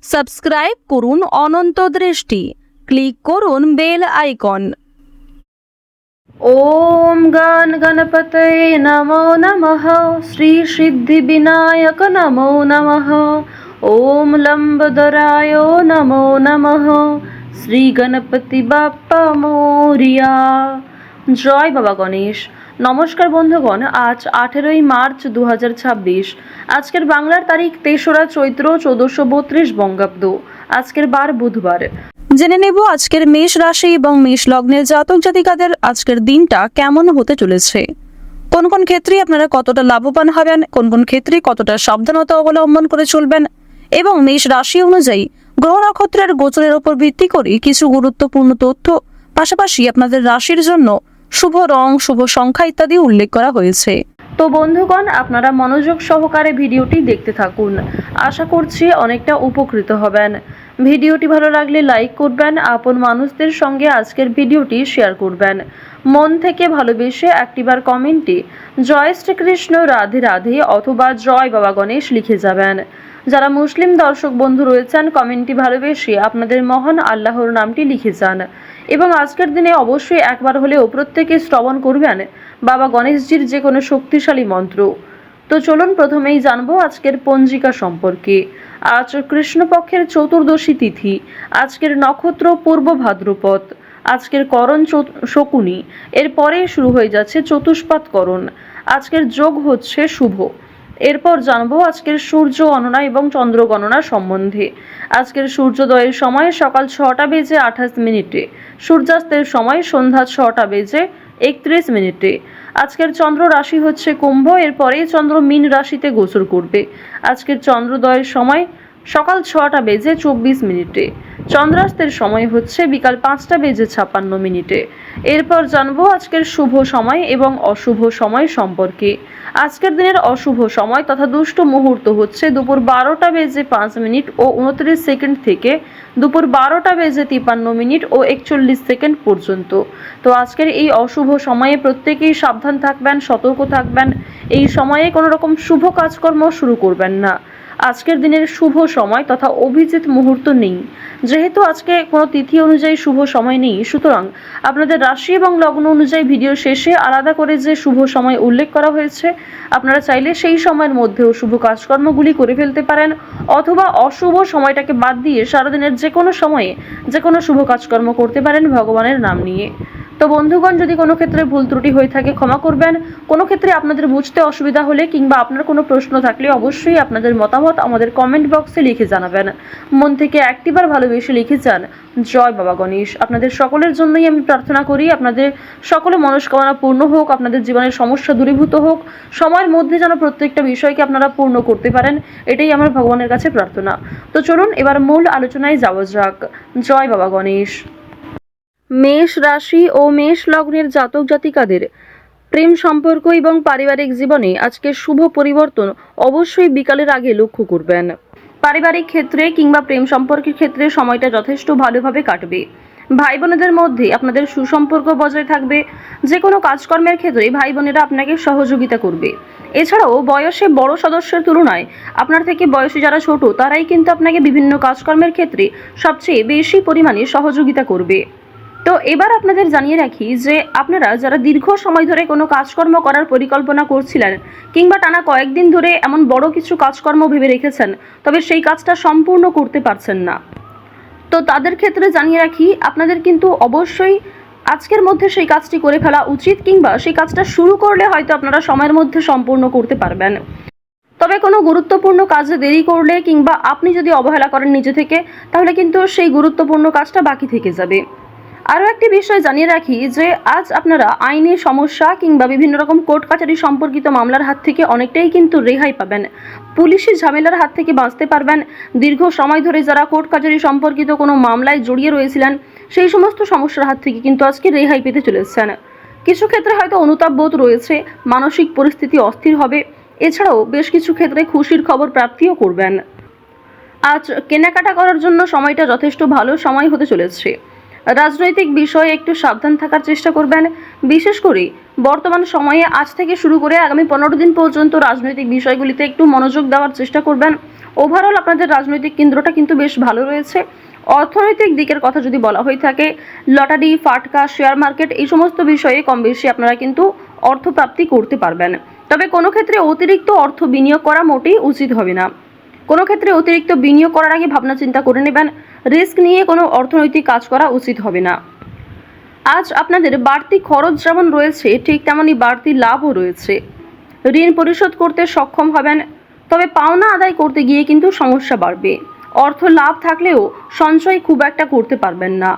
Subscribe করুন অনন্ত দৃষ্টি, click করুন বেল আইকন। ওম গণ গণপতয়ে নমো নমঃ। শ্রী সিদ্ধি বিনায়ক নমো নমঃ। ওম লম্বদরায় নমো নমঃ। শ্রী গণপতি বাপ্পা মোরিয়া। জয় বাবা গণেশ। নমস্কার বন্ধুগণ, আজ 18ই মার্চ 2026। আজকের বাংলার তারিখ 3রা চৈত্র 1432 বঙ্গাব্দ। আজকের বার বুধবার। জেনে নেব আজকের মেষ রাশি এবং মেষ লগ্নের জাতক জাতিকাদের আজকের দিনটা কেমন হতে চলেছে। কোন কোন ক্ষেত্রে আপনারা কতটা লাভবান হবেন, কোন কোন ক্ষেত্রে কতটা সাবধানতা অবলম্বন করে চলবেন, এবং মেষ রাশি অনুযায়ী গ্রহ নক্ষত্রের গোচরের উপর ভিত্তি করে কিছু গুরুত্বপূর্ণ তথ্য, পাশাপাশি আপনাদের রাশির জন্য শুভ রং, শুভ সংখ্যা ইত্যাদি উল্লেখ করা হয়েছে। তো বন্ধুগণ, আপনারা মনোযোগ সহকারে ভিডিওটি দেখতে থাকুন। আশা করছি অনেকটা উপকৃত হবেন। ভিডিওটি ভালো লাগলে লাইক করবেন, আপন মানুষদের সঙ্গে আজকের ভিডিওটি শেয়ার করবেন। মন থেকে ভালোবেসে একটিবার কমেন্টে জয় শ্রীকৃষ্ণ, রাধে রাধে অথবা জয় বাবা গণেশ লিখে যাবেন। যারা মুসলিম দর্শক বন্ধু রয়েছেন, কমেন্টটি ভালোবেসে আপনাদের মহান আল্লাহর নামটি লিখে যান। এবং আজকের দিনে অবশ্যই একবার হলেও প্রত্যেকে শ্রবণ করবেন বাবা গণেশজির যে কোনো শক্তিশালী মন্ত্র। তো চলুন প্রথমেই জানবো আজকের পঞ্জিকা সম্পর্কে। আজ কৃষ্ণপক্ষের চতুর্দশী তিথি। আজকের নক্ষত্র পূর্ব ভাদ্রপদ। আজকের করণ শকুনি। এরপরেই শুরু হয়ে যাচ্ছে চতুষ্পাদ করণ। আজকের যোগ হচ্ছে শুভ। এরপর জানবো আজকের সূর্য গণনা এবং চন্দ্র গণনা সম্বন্ধে। আজকের সূর্যোদয়ের সময় সকাল 6টা বেজে 28 মিনিটে, সূর্যাস্তের সময় সন্ধ্যা 6টা বেজে 31 মিনিটে। আজকের চন্দ্র রাশি হচ্ছে কুম্ভ। এরপরে চন্দ্র মীন রাশিতে গোচর করবে। আজকের চন্দ্রোদয়ের সময় সকাল 6টা বেজে 24 মিনিটে, চন্দ্রাস্তের সময় হচ্ছে বিকাল 5টা বেজে 56 মিনিটে। এরপর জানবো আজকের শুভ সময় এবং অশুভ সময় সম্পর্কে। আজকের দিনের অশুভ সময় তথা দুষ্ট মুহূর্ত হচ্ছে দুপুর 12টা বেজে 5 মিনিট ও 29 সেকেন্ড থেকে দুপুর 12টা বেজে 53 মিনিট ও 41 সেকেন্ড পর্যন্ত। তো আজকের এই অশুভ সময়ে প্রত্যেকেই সাবধান থাকবেন, সতর্ক থাকবেন। এই সময়ে কোনো রকম শুভ কাজকর্ম শুরু করবেন না। আজকের দিনের শুভ সময় তথা অভিজিৎ মুহূর্ত নেই। যেহেতু আজকে কোনো তিথি অনুযায়ী শুভ সময় নেই, সুতরাং আপনাদের রাশি এবং লগ্ন অনুযায়ী ভিডিও শেষে আলাদা করে যে শুভ সময় উল্লেখ করা হয়েছে, আপনারা চাইলে সেই সময়ের মধ্যেও শুভ কাজকর্মগুলি করে ফেলতে পারেন, অথবা অশুভ সময়টাকে বাদ দিয়ে সারাদিনের যে কোনো সময়ে যে কোনো শুভ কাজকর্ম করতে পারেন ভগবানের নাম নিয়ে। তো বন্ধুগণ, যদি কোনো ক্ষেত্রে ভুল ত্রুটি হয়ে থাকে ক্ষমা করবেন। কোনো ক্ষেত্রে আপনাদের বুঝতে অসুবিধা হলে কিংবা আপনার কোনো প্রশ্ন থাকলে অবশ্যই আপনাদের মতামত আমাদের কমেন্ট বক্সে লিখে জানাবেন। মন থেকে একটিবার ভালোবেসে লিখে যান জয় বাবা গণেশ। আপনাদের সকলের জন্যই আমি প্রার্থনা করি আপনাদের সকলে মনস্কামনা পূর্ণ হোক, আপনাদের জীবনের সমস্যা দূরীভূত হোক, সময়ের মধ্যে যেন প্রত্যেকটা বিষয়কে আপনারা পূর্ণ করতে পারেন, এটাই আমার ভগবানের কাছে প্রার্থনা। তো চলুন এবার মূল আলোচনায় যাওয়া যাক। জয় বাবা গণেশ। মেষ রাশি ও মেষ লগ্নের জাতক জাতিকাদের প্রেম সম্পর্ক এবং পারিবারিক জীবনে আজকে শুভ পরিবর্তন অবশ্যই বিকালের আগে লক্ষ্য করবেন। পারিবারিক ক্ষেত্রে কিংবা প্রেম সম্পর্কের ক্ষেত্রে সময়টা যথেষ্ট ভালোভাবে কাটবে। ভাই বোনেদের মধ্যে আপনাদের সুসম্পর্ক বজায় থাকবে। যে কোনো কাজকর্মের ক্ষেত্রে ভাই বোনেরা আপনাকে সহযোগিতা করবে। এছাড়াও বয়সে বড় সদস্যের তুলনায় আপনার থেকে বয়সে যারা ছোট তারাই কিন্তু আপনাকে বিভিন্ন কাজকর্মের ক্ষেত্রে সবচেয়ে বেশি পরিমাণে সহযোগিতা করবে। তো এবার আপনাদের জানিয়ে রাখি যে আপনারা যারা দীর্ঘ সময় ধরে কোনো কাজকর্ম করার পরিকল্পনা করছিলেন কিংবা টানা কয়েকদিন ধরে এমন বড় কিছু কাজকর্ম ভেবে রেখেছেন, তবে সেই কাজটা সম্পূর্ণ করতে পারছেন না, তো তাদের ক্ষেত্রে জানিয়ে রাখি আপনাদের কিন্তু অবশ্যই আজকের মধ্যে সেই কাজটি করে ফেলা উচিত, কিংবা সেই কাজটা শুরু করলে হয়তো আপনারা সময়ের মধ্যে সম্পূর্ণ করতে পারবেন। তবে কোনো গুরুত্বপূর্ণ কাজে দেরি করলে কিংবা আপনি যদি অবহেলা করেন নিজে থেকে, তাহলে কিন্তু সেই গুরুত্বপূর্ণ কাজটা বাকি থেকে যাবে। আরও একটি বিষয় জানিয়ে রাখি যে আজ আপনারা আইনি সমস্যা কিংবা বিভিন্ন রকম কোর্ট কাছারি সম্পর্কিত মামলার হাত থেকে অনেকটাই কিন্তু রেহাই পাবেন। পুলিশি ঝামেলার হাত থেকে বাঁচতে পারবেন। দীর্ঘ সময় ধরে যারা কোর্ট কাছারি সম্পর্কিত কোনো মামলায় জড়িয়ে রয়েছিলেন, সেই সমস্ত সমস্যার হাত থেকে কিন্তু আজকে রেহাই পেতে চলেছেন। কিছু ক্ষেত্রে হয়তো অনুতাপ বোধ রয়েছে, মানসিক পরিস্থিতি অস্থির হবে। এছাড়াও বেশ কিছু ক্ষেত্রে খুশির খবর প্রাপ্তিও করবেন। আজ কেনাকাটা করার জন্য সময়টা যথেষ্ট ভালো সময় হতে চলেছে। রাজনৈতিক বিষয়ে একটু সাবধান থাকার চেষ্টা করবেন। বিশেষ করে বর্তমান সময়ে আজ থেকে শুরু করে আগামী 15 দিন পর্যন্ত রাজনৈতিক বিষয়গুলিতে একটু মনোযোগ দেওয়ার চেষ্টা করবেন। ওভারঅল আপনাদের রাজনৈতিক কেন্দ্রটা কিন্তু বেশ ভালো রয়েছে। অর্থনৈতিক দিকের কথা যদি বলা হয়ে থাকে, লটারি, ফাটকা, শেয়ার মার্কেট এই সমস্ত বিষয়ে কম বেশি আপনারা কিন্তু অর্থপ্রাপ্তি করতে পারবেন। তবে কোনো ক্ষেত্রে অতিরিক্ত অর্থ বিনিয়োগ করা মোটেই উচিত হবে না। কোনো ক্ষেত্রে অতিরিক্ত বিনিয়োগ করার আগে ভাবনা চিন্তা করে নেবেন। রিস্ক নিয়ে কোনো অর্থনৈতিক কাজ করা উচিত হবে না। আজ আপনাদের বাড়তি খরচ যেমন রয়েছে, ঠিক তেমনই বাড়তি লাভও রয়েছে। ঋণ পরিশোধ করতে সক্ষম হবেন, তবে পাওনা আদায় করতে গিয়ে কিন্তু সমস্যা বাড়বে। অর্থ লাভ থাকলেও সঞ্চয় খুব একটা করতে পারবেন না।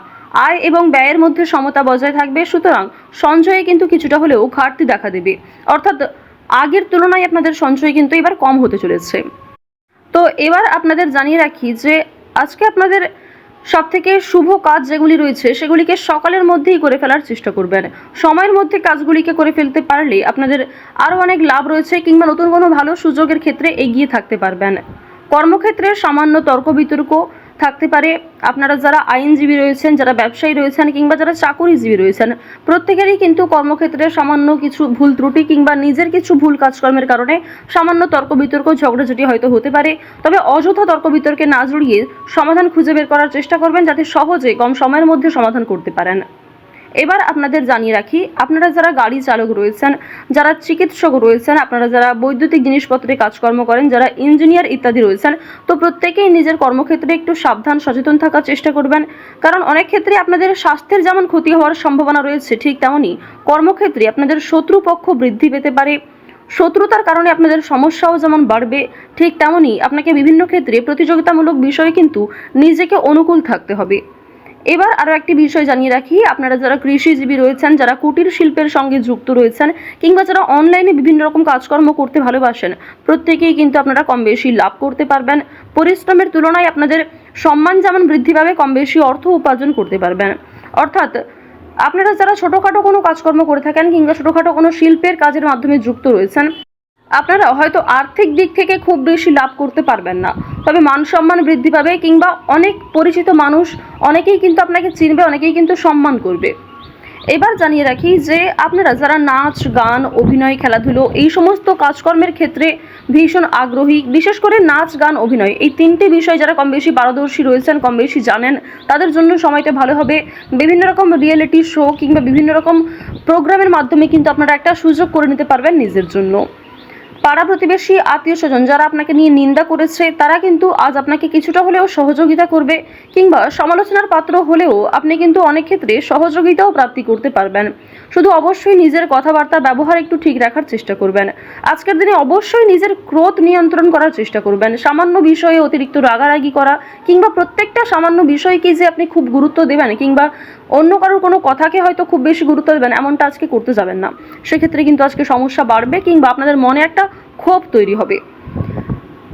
আয় এবং ব্যয়ের মধ্যে সমতা বজায় থাকবে, সুতরাং সঞ্চয়ে কিন্তু কিছুটা হলেও ঘাটতি দেখা দেবে। অর্থাৎ আগের তুলনায় আপনাদের সঞ্চয় কিন্তু এবার কম হতে চলেছে। তো এবার আপনাদের জানিয়ে রাখি যে আজকে আপনাদের সবথেকে শুভ কাজ যেগুলি রয়েছে সেগুলিকে সকালের মধ্যেই করে ফেলার চেষ্টা করবেন। সময়ের মধ্যে কাজগুলিকে করে ফেলতে পারলে আপনাদের আরও অনেক লাভ রয়েছে, কিংবা নতুন কোনো ভালো সুযোগের ক্ষেত্রে এগিয়ে থাকতে পারবেন। কর্মক্ষেত্রে সামান্য তর্ক বিতর্ক থাকতে পারে। আপনারা যারা আইনজীবী রয়েছেন, যারা ব্যবসায়ী রয়েছেন, কিংবা যারা চাকুরিজীবী রয়েছেন, প্রত্যেকেরই কিন্তু কর্মক্ষেত্রে সামান্য কিছু ভুল ত্রুটি কিংবা নিজের কিছু ভুল কাজকর্মের কারণে সামান্য তর্ক বিতর্ক, ঝগড়াঝাটি হয়তো হতে পারে। তবে অযথা তর্ক বিতর্কে না জড়িয়ে সমাধান খুঁজে বের করার চেষ্টা করবেন, যাতে সহজে কম সময়ের মধ্যে সমাধান করতে পারেন। এবার আপনাদের জানিয়ে রাখি, আপনারা যারা গাড়ি চালক রয়েছেন, যারা চিকিৎসক রয়েছেন, আপনারা যারা বৈদ্যুতিক জিনিসপত্রে কাজকর্ম করেন, যারা ইঞ্জিনিয়ার ইত্যাদি রয়েছেন, তো প্রত্যেকেই নিজের কর্মক্ষেত্রে একটু সাবধান সচেতন থাকার চেষ্টা করবেন। কারণ অনেক ক্ষেত্রে আপনাদের স্বাস্থ্যের যেমন ক্ষতি হওয়ার সম্ভাবনা রয়েছে, ঠিক তেমনই কর্মক্ষেত্রে আপনাদের শত্রুপক্ষ বৃদ্ধি পেতে পারে। শত্রুতার কারণে আপনাদের সমস্যাও যেমন বাড়বে, ঠিক তেমনই আপনাকে বিভিন্ন ক্ষেত্রে প্রতিযোগিতামূলক বিষয়ে কিন্তু নিজেকে অনুকূল থাকতে হবে। এবার আরও একটি বিষয় জানিয়ে রাখি, আপনারা যারা কৃষিজীবী রয়েছেন, যারা কুটির শিল্পের সঙ্গে যুক্ত রয়েছেন, কিংবা যারা অনলাইনে বিভিন্ন রকম কাজকর্ম করতে ভালোবাসেন, প্রত্যেকেই কিন্তু আপনারা কম বেশি লাভ করতে পারবেন। পরিশ্রমের তুলনায় আপনাদের সম্মান যেমন বৃদ্ধি পাবে, কম বেশি অর্থ উপার্জন করতে পারবেন। অর্থাৎ আপনারা যারা ছোটোখাটো কোনো কাজকর্ম করে থাকেন, কিংবা ছোটোখাটো কোনো শিল্পের কাজের মাধ্যমে যুক্ত রয়েছেন, আপনারা হয়তো আর্থিক দিক থেকে খুব বেশি লাভ করতে পারবেন না, তবে মান সম্মান বৃদ্ধি পাবে, কিংবা অনেক পরিচিত মানুষ অনেকেই কিন্তু আপনাকে চিনবে, অনেকেই কিন্তু সম্মান করবে। এবার জানিয়ে রাখি যে আপনারা যারা নাচ, গান, অভিনয়, খেলাধুলো এই সমস্ত কাজকর্মের ক্ষেত্রে ভীষণ আগ্রহী, বিশেষ করে নাচ, গান, অভিনয় এই তিনটে বিষয় যারা কম বেশি পারদর্শী রয়েছেন, কম বেশি জানেন, তাদের জন্য সময়টা ভালো হবে। বিভিন্ন রকম রিয়েলিটি শো কিংবা বিভিন্ন রকম প্রোগ্রামের মাধ্যমে কিন্তু আপনারা একটা সুযোগ করে নিতে পারবেন নিজের জন্য। পাড়া প্রতিবেশী, আত্মীয় স্বজন যারা আপনাকে নিয়ে নিন্দা করেছে, তারা কিন্তু আজ আপনাকে কিছুটা হলেও সহযোগিতা করবে, কিংবা সমালোচনার পাত্র হলেও আপনি কিন্তু অনেক ক্ষেত্রে সহযোগিতাও প্রাপ্তি করতে পারবেন। শুধু অবশ্যই নিজের কথাবার্তা ব্যবহার একটু ঠিক রাখার চেষ্টা করবেন। আজকের দিনে অবশ্যই নিজের ক্রোধ নিয়ন্ত্রণ করার চেষ্টা করবেন। সামান্য বিষয়ে অতিরিক্ত রাগারাগি করা, কিংবা প্রত্যেকটা সামান্য বিষয়কে যে আপনি খুব গুরুত্ব দেবেন, কিংবা অন্য কারোর কোনো কথাকে হয়তো খুব বেশি গুরুত্ব দেবেন, এমনটা আজকে করতে যাবেন না। সেক্ষেত্রে কিন্তু আজকে সমস্যা বাড়বে, কিংবা আপনাদের মনে একটা ক্ষোভ তৈরি হবে।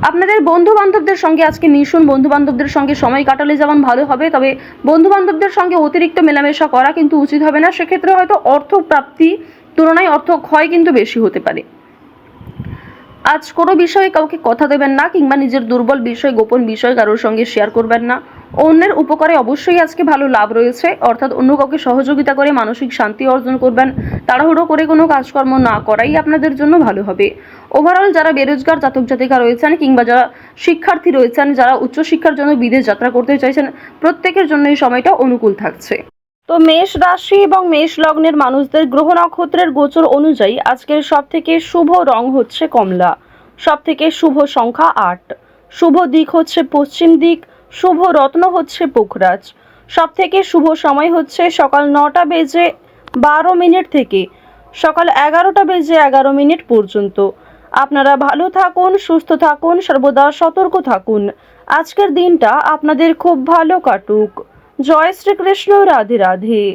আপনাদের বন্ধু বান্ধবদের সঙ্গে আজকে মিশুন, বন্ধু বান্ধবদের সঙ্গে সময় কাটালে যেমন ভালো হবে, তবে বন্ধু বান্ধবদের সঙ্গে অতিরিক্ত মেলামেশা করা কিন্তু উচিত হবে না। সেক্ষেত্রে হয়তো অর্থ প্রাপ্তি তুলনায় অর্থ ক্ষয় কিন্তু বেশি হতে পারে। আজ কোনো বিষয়ে কাউকে কথা দেবেন না, কিংবা নিজের দুর্বল বিষয়, গোপন বিষয় কারোর সঙ্গে শেয়ার করবেন না। অন্যের উপকারে অবশ্যই আজকে ভালো লাভ রয়েছে, অর্থাৎ অন্য কাউকে সহযোগিতা করে মানসিক শান্তি অর্জন করবেন। তাড়াহুড়ো করে কোনো কাজকর্ম না করাই আপনাদের জন্য ভালো হবে। ওভারঅল যারা বেরোজগার জাতক জাতিকা রয়েছেন, কিংবা যারা শিক্ষার্থী রয়েছেন, যারা উচ্চশিক্ষার জন্য বিদেশ যাত্রা করতে চাইছেন, প্রত্যেকের জন্য এই সময়টা অনুকূল থাকছে। তো মেষ রাশি এবং মেষ লগ্নের মানুষদের গ্রহ নক্ষত্রের গোচর অনুযায়ী আজকের সবথেকে শুভ রং হচ্ছে কমলা, সবথেকে শুভ সংখ্যা 8, শুভ দিক হচ্ছে পশ্চিম দিক, শুভ রত্ন হচ্ছে পোখরাজ, সবথেকে শুভ সময় হচ্ছে সকাল 9টা বেজে 12 মিনিট থেকে সকাল 11টা বেজে 11 মিনিট পর্যন্ত। আপনারা ভালো থাকুন, সুস্থ থাকুন, সর্বদা সতর্ক থাকুন। আজকের দিনটা আপনাদের খুব ভালো কাটুক। জয় শ্রীকৃষ্ণ, রাধে রাধে।